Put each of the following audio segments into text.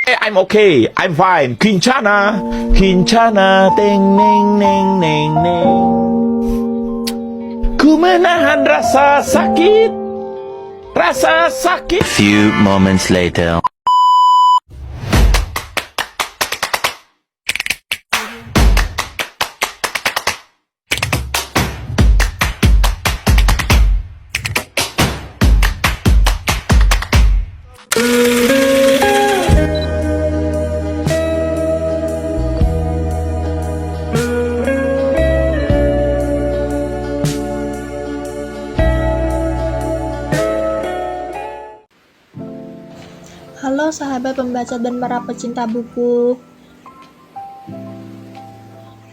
I'm okay, I'm fine. Kincana, Kincana, teng neng neng neng neng. Ku menahan rasa sakit, rasa sakit. Few moments later. Halo sahabat pembaca dan para pecinta buku.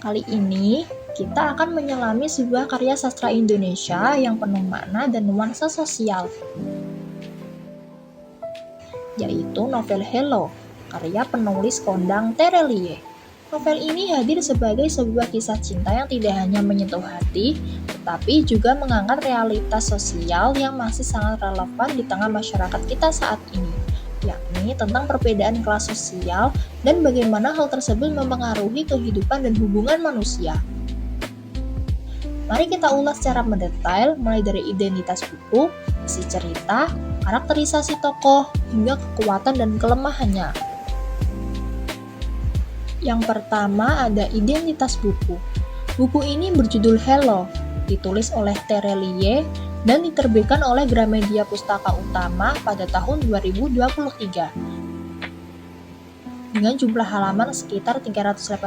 Kali ini kita akan menyelami sebuah karya sastra Indonesia yang penuh makna dan nuansa sosial, yaitu novel Hello, karya penulis kondang Terelie. Novel ini hadir sebagai sebuah kisah cinta yang tidak hanya menyentuh hati, tetapi juga mengangkat realitas sosial yang masih sangat relevan di tengah masyarakat kita saat ini, yakni tentang perbedaan kelas sosial dan bagaimana hal tersebut mempengaruhi kehidupan dan hubungan manusia. Mari kita ulas secara mendetail mulai dari identitas buku, isi cerita, karakterisasi tokoh, hingga kekuatan dan kelemahannya. Yang pertama ada identitas buku. Buku ini berjudul Hello, ditulis oleh Terelie dan diterbitkan oleh Gramedia Pustaka Utama pada tahun 2023. Dengan jumlah halaman sekitar 318,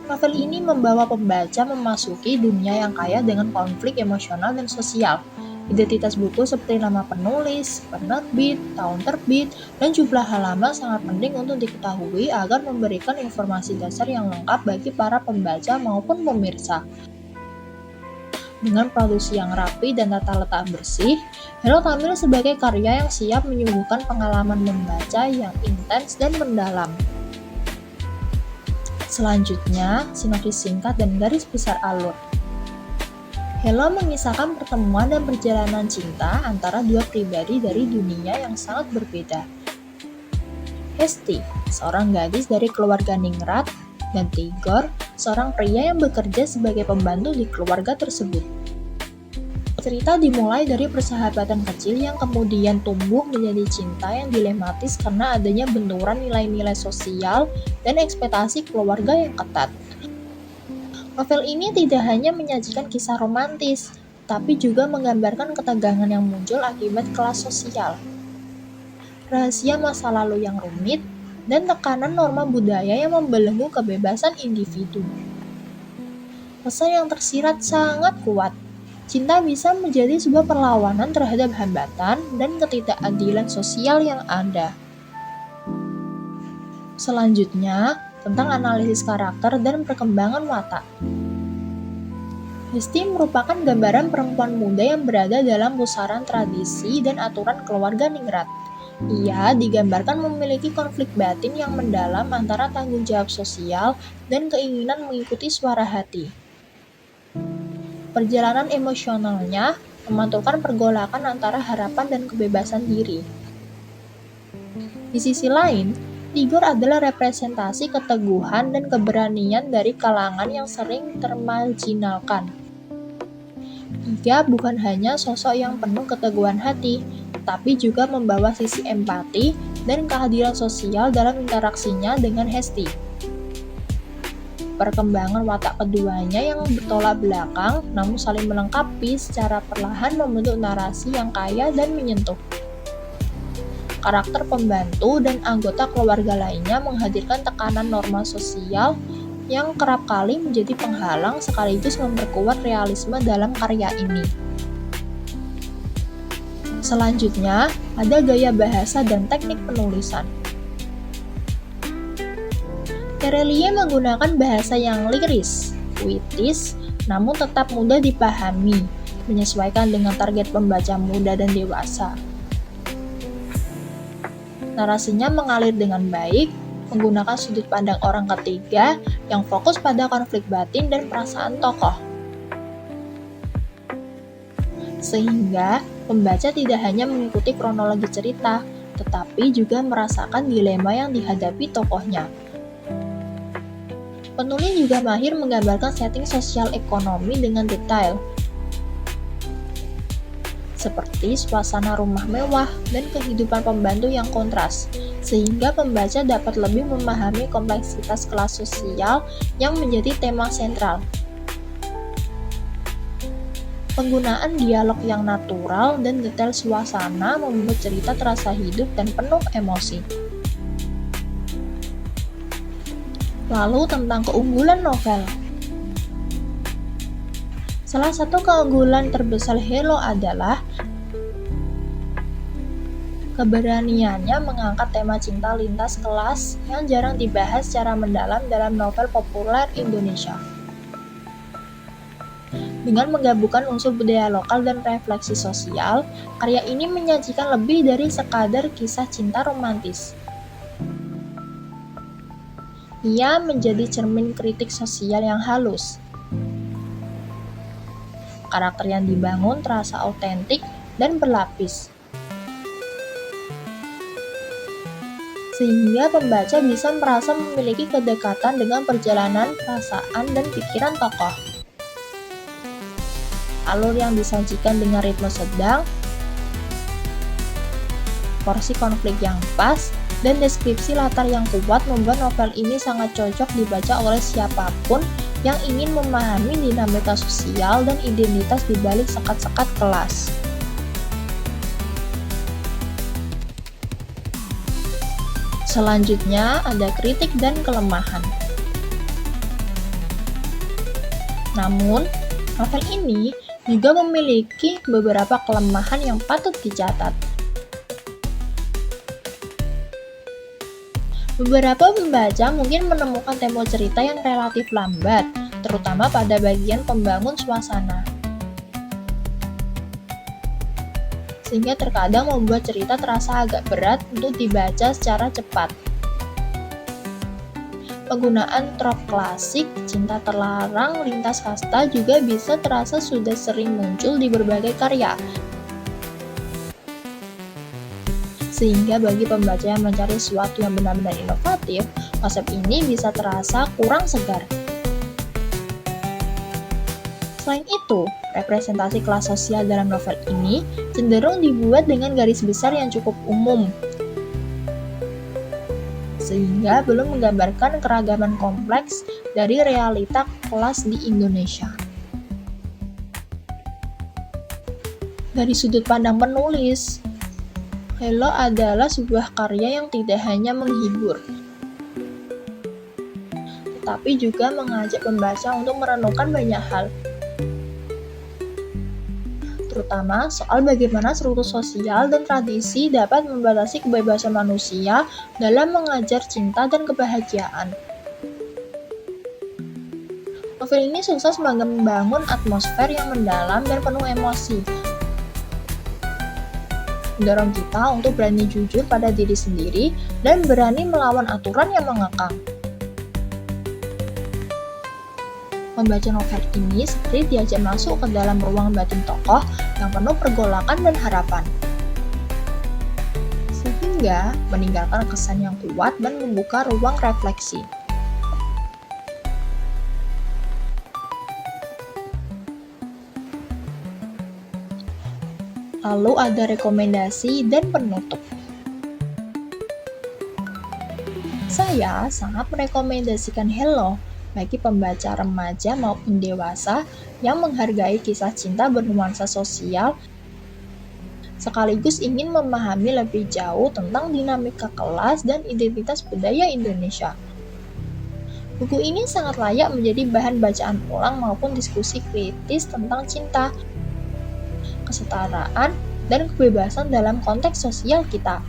novel ini membawa pembaca memasuki dunia yang kaya dengan konflik emosional dan sosial. Identitas buku seperti nama penulis, penerbit, tahun terbit, dan jumlah halaman sangat penting untuk diketahui agar memberikan informasi dasar yang lengkap bagi para pembaca maupun pemirsa. Dengan produksi yang rapi dan tata letak bersih, Hello tampil sebagai karya yang siap menyuguhkan pengalaman membaca yang intens dan mendalam. Selanjutnya, sinopsis singkat dan garis besar alur. Hello mengisahkan pertemuan dan perjalanan cinta antara dua pribadi dari dunia yang sangat berbeda. Hesti, seorang gadis dari keluarga ningrat, dan Tigor, seorang pria yang bekerja sebagai pembantu di keluarga tersebut. Cerita dimulai dari persahabatan kecil yang kemudian tumbuh menjadi cinta yang dilematis karena adanya benturan nilai-nilai sosial dan ekspektasi keluarga yang ketat. Novel ini tidak hanya menyajikan kisah romantis, tapi juga menggambarkan ketegangan yang muncul akibat kelas sosial, rahasia masa lalu yang rumit, dan tekanan norma budaya yang membelenggu kebebasan individu. Pesan yang tersirat sangat kuat. Cinta bisa menjadi sebuah perlawanan terhadap hambatan dan ketidakadilan sosial yang ada. Selanjutnya, tentang analisis karakter dan perkembangan watak. Hesti merupakan gambaran perempuan muda yang berada dalam pusaran tradisi dan aturan keluarga ningrat. Ia digambarkan memiliki konflik batin yang mendalam antara tanggung jawab sosial dan keinginan mengikuti suara hati. Perjalanan emosionalnya memantulkan pergolakan antara harapan dan kebebasan diri. Di sisi lain, Tigor adalah representasi keteguhan dan keberanian dari kalangan yang sering termarginalkan. Ia bukan hanya sosok yang penuh keteguhan hati, tetapi juga membawa sisi empati dan kehadiran sosial dalam interaksinya dengan Hesti. Perkembangan watak keduanya yang bertolak belakang namun saling melengkapi secara perlahan membentuk narasi yang kaya dan menyentuh. Karakter pembantu dan anggota keluarga lainnya menghadirkan tekanan norma sosial yang kerap kali menjadi penghalang sekaligus memperkuat realisme dalam karya ini. Selanjutnya, ada gaya bahasa dan teknik penulisan. Terelie menggunakan bahasa yang liris, puitis, namun tetap mudah dipahami, menyesuaikan dengan target pembaca muda dan dewasa. Narasinya mengalir dengan baik, menggunakan sudut pandang orang ketiga yang fokus pada konflik batin dan perasaan tokoh. Sehingga, pembaca tidak hanya mengikuti kronologi cerita, tetapi juga merasakan dilema yang dihadapi tokohnya. Penulis juga mahir menggambarkan setting sosial ekonomi dengan detail, seperti suasana rumah mewah dan kehidupan pembantu yang kontras, sehingga pembaca dapat lebih memahami kompleksitas kelas sosial yang menjadi tema sentral. Penggunaan dialog yang natural dan detail suasana membuat cerita terasa hidup dan penuh emosi. Lalu tentang keunggulan novel. Salah satu keunggulan terbesar Hello adalah keberaniannya mengangkat tema cinta lintas kelas yang jarang dibahas secara mendalam dalam novel populer Indonesia. Dengan menggabungkan unsur budaya lokal dan refleksi sosial, karya ini menyajikan lebih dari sekadar kisah cinta romantis. Ia menjadi cermin kritik sosial yang halus. Karakter yang dibangun terasa autentik dan berlapis, sehingga pembaca bisa merasa memiliki kedekatan dengan perjalanan perasaan dan pikiran tokoh. Alur yang disajikan dengan ritme sedang, porsi konflik yang pas, dan deskripsi latar yang kuat membuat novel ini sangat cocok dibaca oleh siapapun yang ingin memahami dinamika sosial dan identitas di balik sekat-sekat kelas. Selanjutnya ada kritik dan kelemahan. Namun, novel ini juga memiliki beberapa kelemahan yang patut dicatat. Beberapa pembaca mungkin menemukan tempo cerita yang relatif lambat, terutama pada bagian pembangun suasana, sehingga terkadang membuat cerita terasa agak berat untuk dibaca secara cepat. Penggunaan trop klasik, cinta terlarang, lintas kasta juga bisa terasa sudah sering muncul di berbagai karya, sehingga bagi pembaca yang mencari sesuatu yang benar-benar inovatif, konsep ini bisa terasa kurang segar. Selain itu, representasi kelas sosial dalam novel ini cenderung dibuat dengan garis besar yang cukup umum, sehingga belum menggambarkan keragaman kompleks dari realita kelas di Indonesia. Dari sudut pandang penulis, Hello adalah sebuah karya yang tidak hanya menghibur, tetapi juga mengajak pembaca untuk merenungkan banyak hal, terutama soal bagaimana struktur sosial dan tradisi dapat membatasi kebebasan manusia dalam mengajar cinta dan kebahagiaan. Novel ini sukses membangun atmosfer yang mendalam dan penuh emosi, mendorong kita untuk berani jujur pada diri sendiri dan berani melawan aturan yang mengekang. Membaca novel ini seperti diajak masuk ke dalam ruang batin tokoh yang penuh pergolakan dan harapan, sehingga meninggalkan kesan yang kuat dan membuka ruang refleksi. Lalu ada rekomendasi dan penutup. Saya sangat merekomendasikan Hello bagi pembaca remaja maupun dewasa yang menghargai kisah cinta bernuansa sosial, sekaligus ingin memahami lebih jauh tentang dinamika kelas dan identitas budaya Indonesia. Buku ini sangat layak menjadi bahan bacaan ulang maupun diskusi kritis tentang cinta, kesetaraan, dan kebebasan dalam konteks sosial kita.